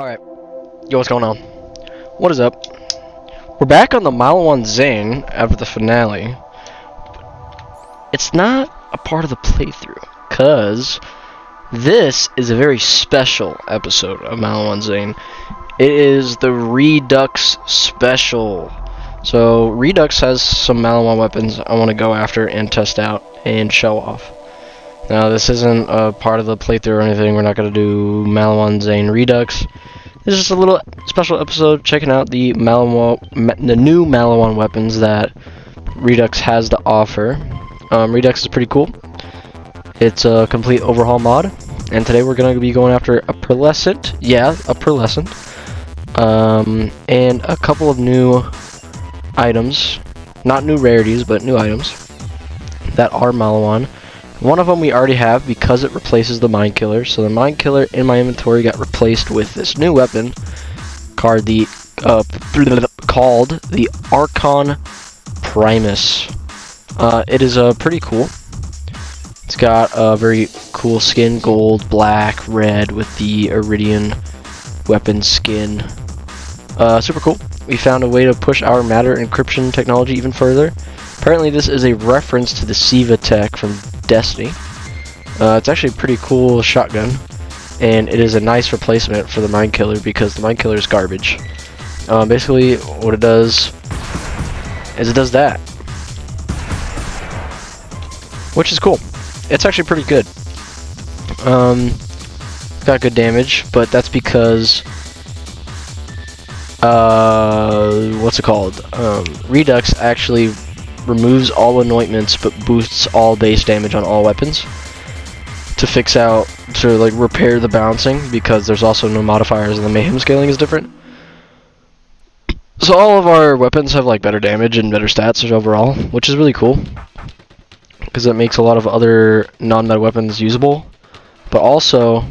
Alright, yo, what's going on? What is up? We're back on the MALIWAN ZANE after the finale. It's not a part of the playthrough, because this is a very special episode of MALIWAN ZANE. It is the REDUX special. So, REDUX has some MALIWAN weapons I want to go after and test out and show off. Now, this isn't a part of the playthrough or anything. We're not going to do MALIWAN ZANE REDUX. This is just a little special episode checking out the new MALIWAN weapons that REDUX has to offer. REDUX is pretty cool. It's a complete overhaul mod, and today we're going to be going after a pearlescent, and a couple of new items, not new rarities, but new items that are MALIWAN. One of them we already have because it replaces the Mind Killer. So the Mind Killer in my inventory got replaced with this new weapon called the Archon Primus. It is pretty cool. It's got a very cool skin, gold, black, red with the Iridian weapon skin. Super cool. We found a way to push our matter encryption technology even further. Apparently this is a reference to the Siva tech from Destiny. It's actually a pretty cool shotgun, and it is a nice replacement for the Mind Killer because the Mind Killer is garbage. Basically, what it does is it does that, which is cool. It's actually pretty good. Got good damage, but that's because what's it called? Redux actually removes all anointments but boosts all base damage on all weapons to repair the bouncing, because there's also no modifiers and the mayhem scaling is different. So all of our weapons have like better damage and better stats overall, which is really cool because it makes a lot of other non-meta weapons usable. But also,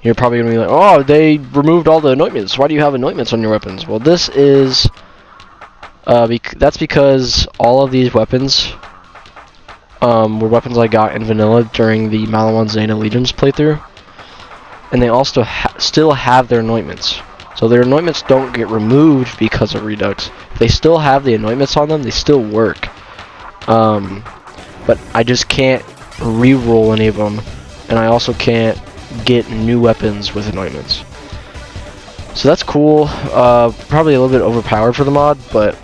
you're probably gonna be like, oh, they removed all the anointments, why do you have anointments on your weapons? Well, this is that's because all of these weapons were weapons I got in vanilla during the MALIWAN ZANE Allegiance playthrough, and they also still have their anointments. So their anointments don't get removed because of Redux. They still have the anointments on them, they still work. But I just can't re-roll any of them, and I also can't get new weapons with anointments. So that's cool. Probably a little bit overpowered for the mod, but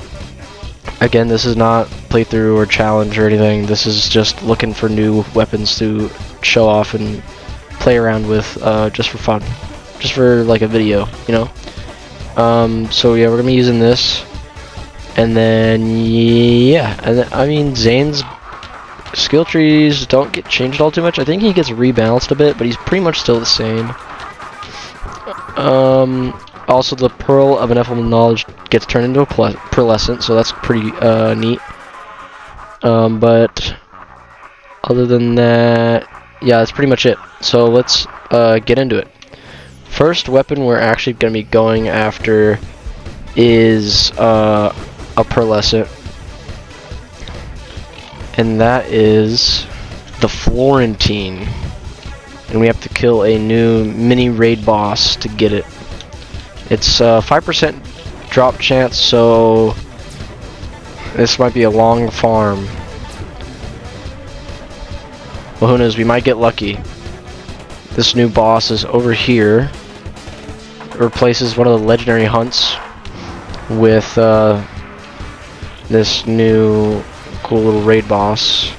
again, this is not playthrough or challenge or anything. This is just looking for new weapons to show off and play around with, just for fun, just for like a video, you know. So yeah, we're gonna be using this, and then yeah, and then, I mean, Zane's skill trees don't get changed all too much. I think he gets rebalanced a bit, but he's pretty much still the same. Also, the Pearl of Ineffable Knowledge gets turned into a pearlescent, so that's pretty neat. But other than that, yeah, that's pretty much it. So let's get into it. First weapon we're actually going to be going after is a pearlescent, and that is the Florentine. And we have to kill a new mini raid boss to get it. It's 5% drop chance, so this might be a long farm. Well, who knows, we might get lucky. This new boss is over here. It replaces one of the legendary hunts with this new cool little raid boss.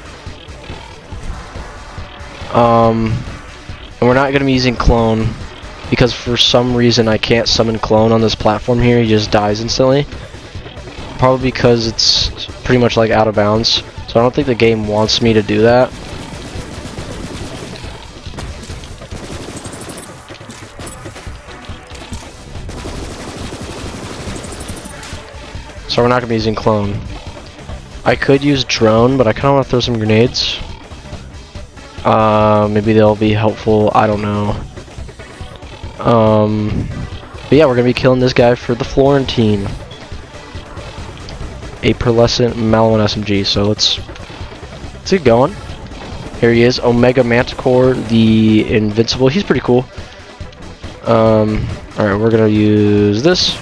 And we're not going to be using clone, because for some reason I can't summon clone on this platform here. He just dies instantly. Probably because it's pretty much like out of bounds. So I don't think the game wants me to do that. So we're not going to be using clone. I could use drone, but I kind of want to throw some grenades. Maybe they'll be helpful, I don't know. But yeah, we're gonna be killing this guy for the Florentine, a pearlescent MALIWAN SMG. So let's get going. Here he is, Omega Manticore, the Invincible. He's pretty cool. Alright, we're gonna use this.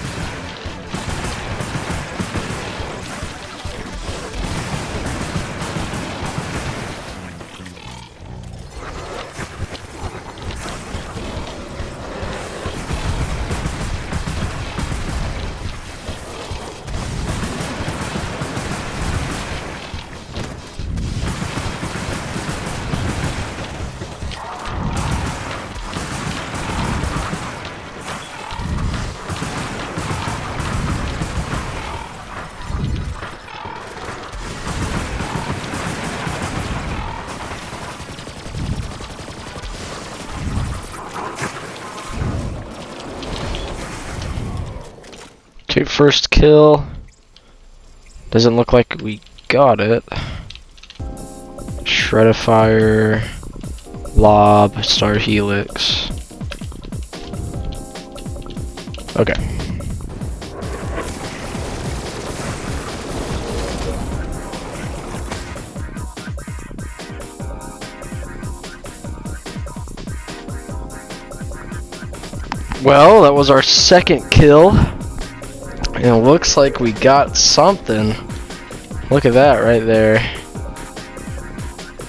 Okay, first kill. Doesn't look like we got it. Shredifier, Lob, Star Helix. Okay. Well, that was our second kill. And it looks like we got something. Look at that right there.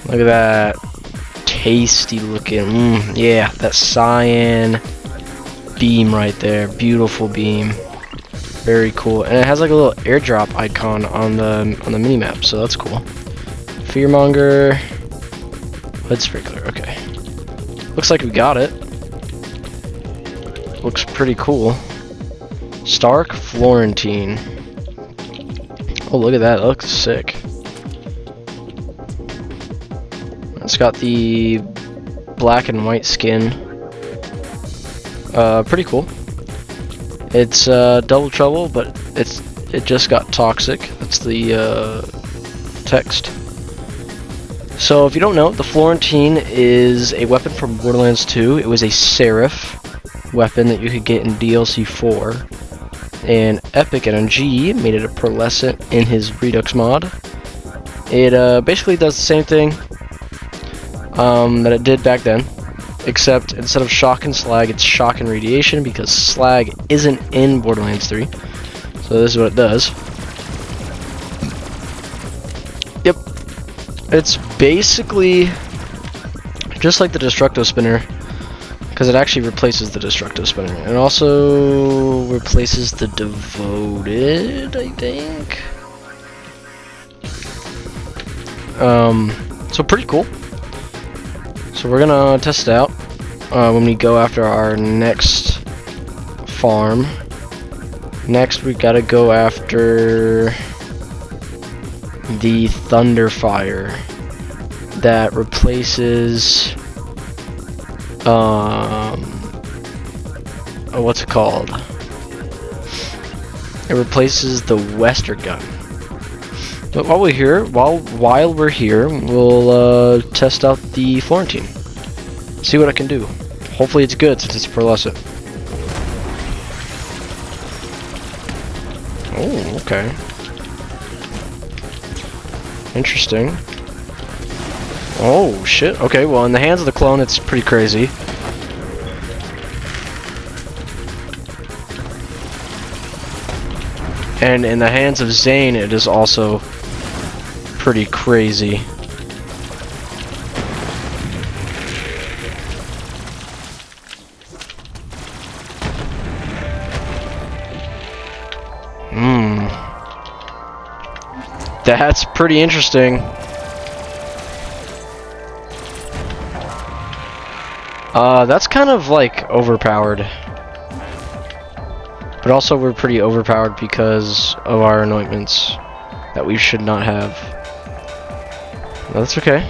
Look at that. Tasty looking. Yeah, that cyan beam right there. Beautiful beam. Very cool. And it has like a little airdrop icon on the minimap, so that's cool. Fearmonger. Hood sprinkler. Okay. Looks like we got it. Looks pretty cool. Stark Florentine. Oh, look at that. That looks sick. It's got the black and white skin. Pretty cool. It's double trouble, but it just got toxic. That's the text. So if you don't know, the Florentine is a weapon from Borderlands 2. It was a Seraph weapon that you could get in DLC 4. And Epic NG made it a pearlescent in his Redux mod. It basically does the same thing that it did back then, except instead of shock and slag, it's shock and radiation, because slag isn't in Borderlands 3. So this is what it does. Yep. It's basically just like the Destructo Spinner, because it actually replaces the Destructo Spinner. And also replaces the Devoted, I think. So pretty cool. So we're gonna test it out when we go after our next farm. Next we gotta go after the Thunderfire that replaces what's it called? It replaces the Wester gun. But while we're here, we'll test out the Florentine. See what it can do. Hopefully it's good since it's pearlescent. Oh, okay. Interesting. Oh shit. Okay, well in the hands of the clone it's pretty crazy. And in the hands of Zane it is also pretty crazy. That's pretty interesting. That's kind of like overpowered. But also we're pretty overpowered because of our anointments that we should not have. No, that's okay.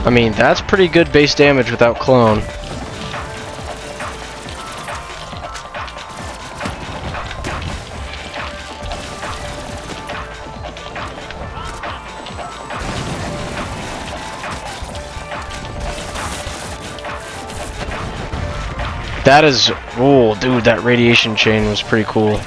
I mean, that's pretty good base damage without clone. That is, oh dude, that radiation chain was pretty cool.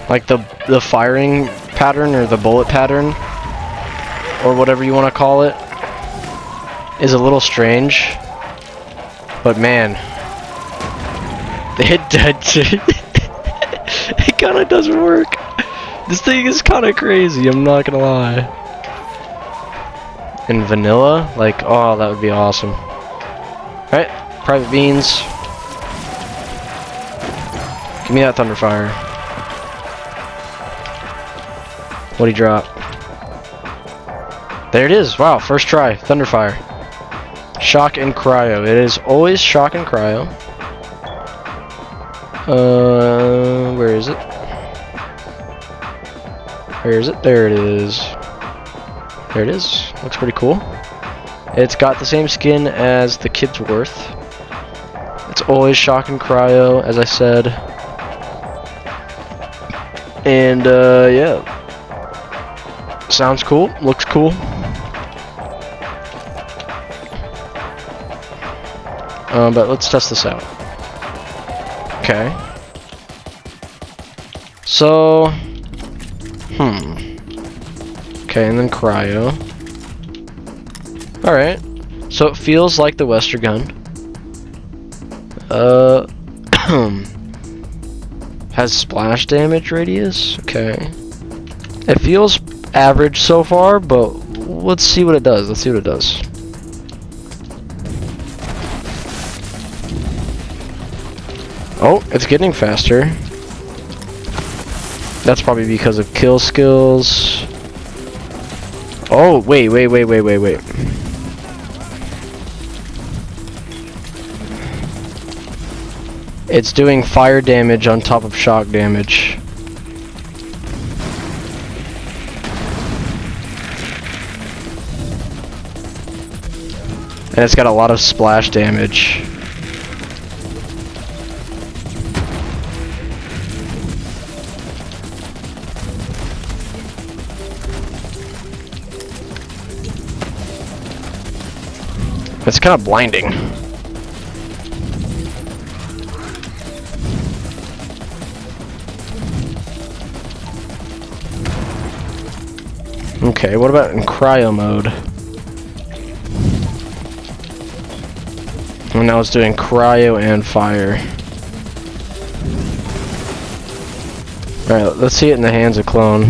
Like the firing pattern or the bullet pattern or whatever you want to call it is a little strange. But man, the hit dead it kind of doesn't work. This thing is kind of crazy, I'm not gonna lie. In vanilla? Like, oh, that would be awesome. Alright, private beans. Give me that thunderfire. What'd he drop? There it is. Wow, first try. Thunderfire. Shock and cryo. It is always shock and cryo. Where is it? Where is it? There it is. There it is. Looks pretty cool. It's got the same skin as the Kid's Worth. It's always shock and cryo, as I said. And, yeah. Sounds cool. Looks cool. But let's test this out. Okay. So... Okay, and then cryo. Alright. So it feels like the Wester gun. Has splash damage radius. Okay. It feels average so far, but let's see what it does. Let's see what it does. Oh, it's getting faster. That's probably because of kill skills. Oh, wait. It's doing fire damage on top of shock damage. And it's got a lot of splash damage. It's kind of blinding. Okay, what about in cryo mode? And now it's doing cryo and fire. Alright, let's see it in the hands of clone.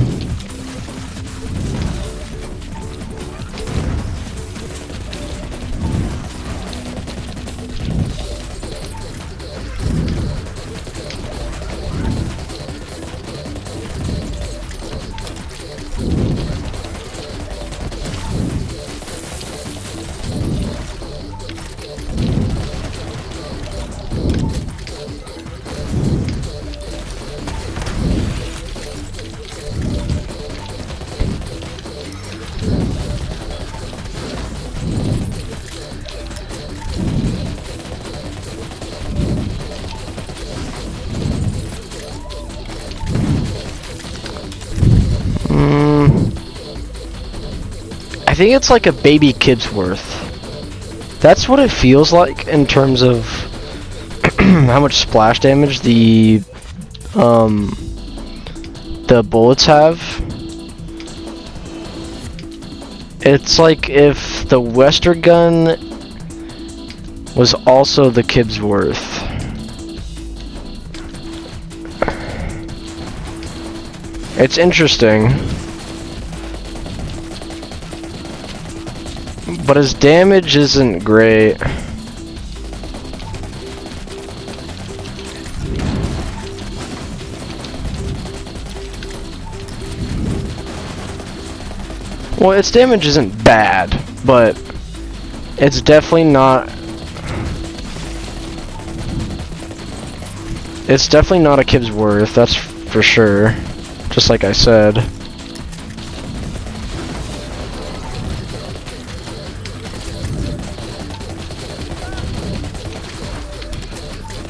I think it's like a baby Kid's Worth. That's what it feels like in terms of how much splash damage the bullets have. It's like if the Wester gun was also the Kid's Worth. It's interesting. But his damage isn't great. Well, its damage isn't bad, but it's definitely not... It's definitely not a Kid's Worth, that's for sure. Just like I said.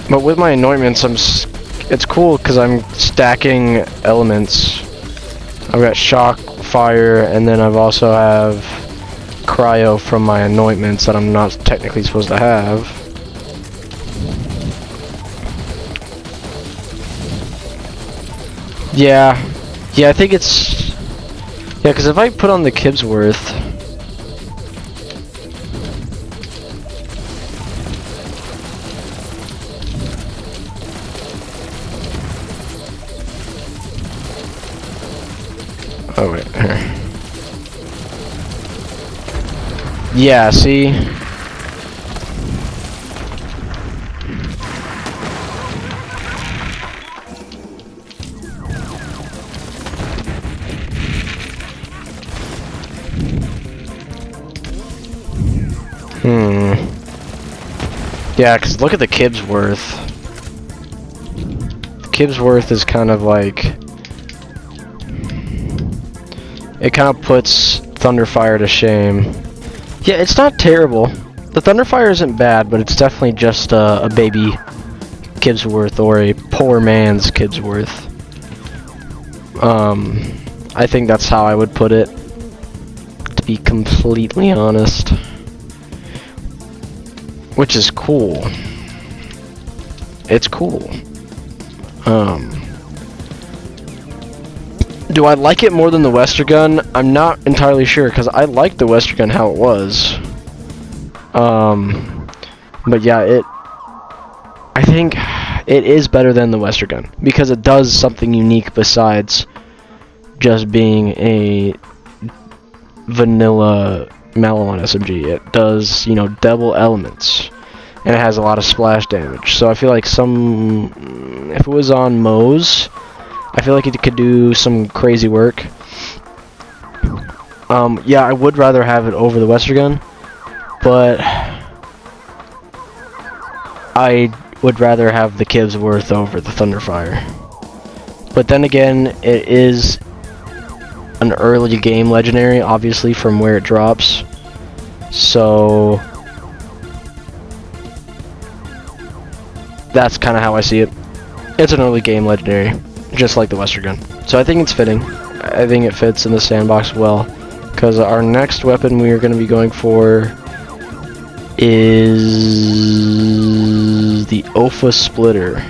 But with my anointments, it's cool because I'm stacking elements. I've got shock, fire, and then I've also have cryo from my anointments that I'm not technically supposed to have. Yeah. Yeah, I think it's... Yeah, because if I put on the Kibsworth... Oh, wait. Yeah, see? Yeah, because look at the Kibsworth. The Kibsworth is kind of like... It kind of puts Thunderfire to shame. Yeah, it's not terrible. The Thunderfire isn't bad, but it's definitely just a baby Kibsworth, or a poor man's Kibsworth. I think that's how I would put it, to be completely honest. Which is cool. It's cool. Do I like it more than the Westergun? I'm not entirely sure, because I liked the Westergun how it was. But yeah, I think it is better than the Westergun, because it does something unique besides just being a vanilla MALIWAN SMG. It does, you know, double elements, and it has a lot of splash damage. So I feel like if it was on Moe's, I feel like it could do some crazy work. Yeah, I would rather have it over the Westergun, but I would rather have the Kibsworth over the Thunderfire. But then again, it is an early game legendary, obviously, from where it drops. So that's kind of how I see it. It's an early game legendary, just like the Westergun. So I think it's fitting. I think it fits in the sandbox well, because our next weapon we are going to be going for is the OFA Splitter.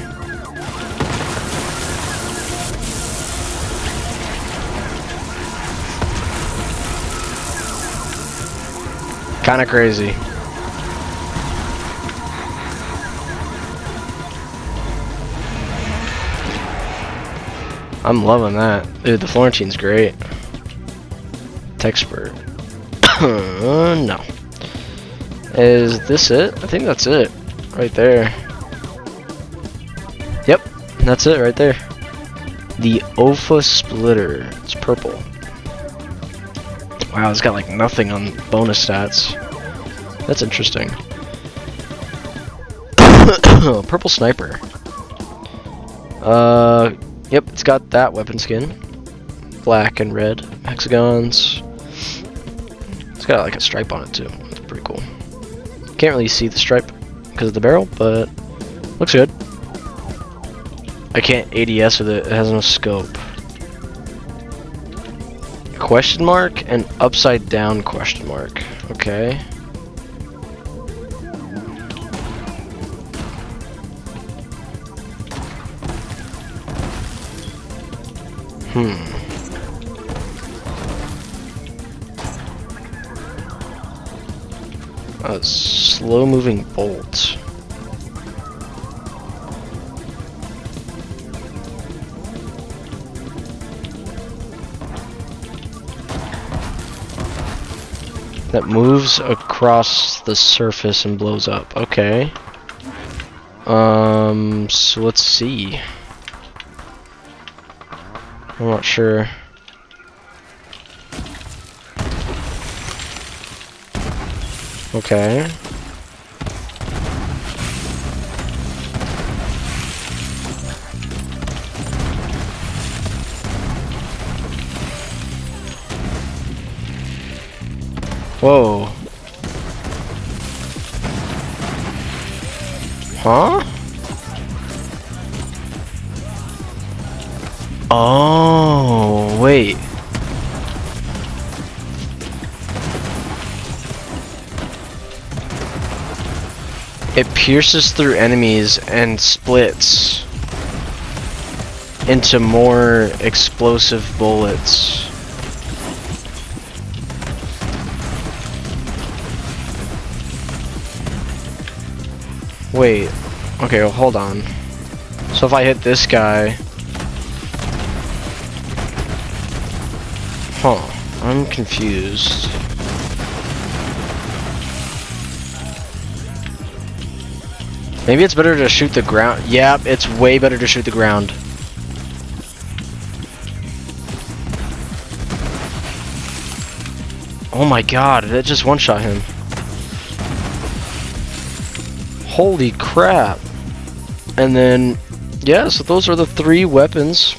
Kind of crazy. I'm loving that. Dude, the Florentine's great. Texpert. No. Is this it? I think that's it. Right there. Yep. That's it right there. The OFA Splitter. It's purple. Wow, it's got like nothing on bonus stats. That's interesting. Purple Sniper. Yep, it's got that weapon skin. Black and red hexagons. It's got like a stripe on it too. That's pretty cool. Can't really see the stripe because of the barrel, but looks good. I can't ADS with it. It has no scope. Question mark and upside down question mark. Okay. A slow-moving bolt. That moves across the surface and blows up. Okay. So let's see. I'm not sure. Okay. Whoa. Huh? Oh, wait. It pierces through enemies and splits. into more explosive bullets. Wait. Okay, well, hold on. So if I hit this guy... Huh. I'm confused. Maybe it's better to shoot the ground. Yeah, it's way better to shoot the ground. Oh my god, that just one-shot him. Holy crap. And then, yeah, so those are the 3 weapons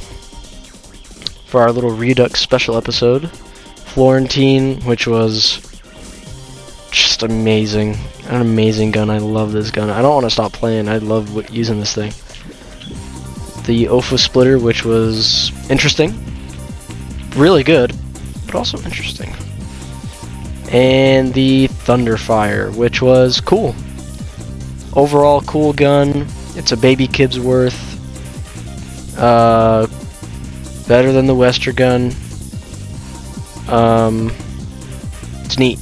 for our little Redux special episode. Florentine, which was just amazing. An amazing gun. I love this gun. I don't want to stop playing. I love using this thing. The OFA splitter, which was interesting. Really good, but also interesting. And the Thunderfire, which was cool. Overall, cool gun. It's a baby kid's worth. Better than the Wester gun. It's neat.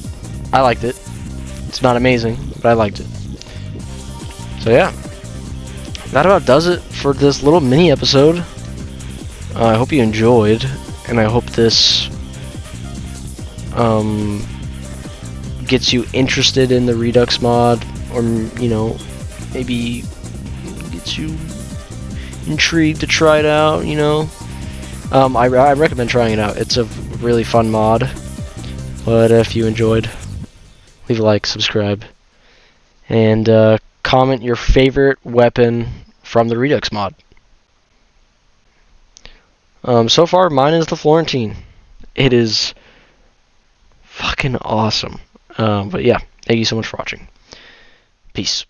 I liked it. It's not amazing, but I liked it. So yeah, that about does it for this little mini episode. I hope you enjoyed, and I hope this gets you interested in the Redux mod, or you know, maybe gets you intrigued to try it out. You know, I recommend trying it out. It's a really fun mod. But if you enjoyed, leave a like, subscribe, and comment your favorite weapon from the Redux mod. So far, mine is the Florentine. It is fucking awesome. But yeah, thank you so much for watching. Peace.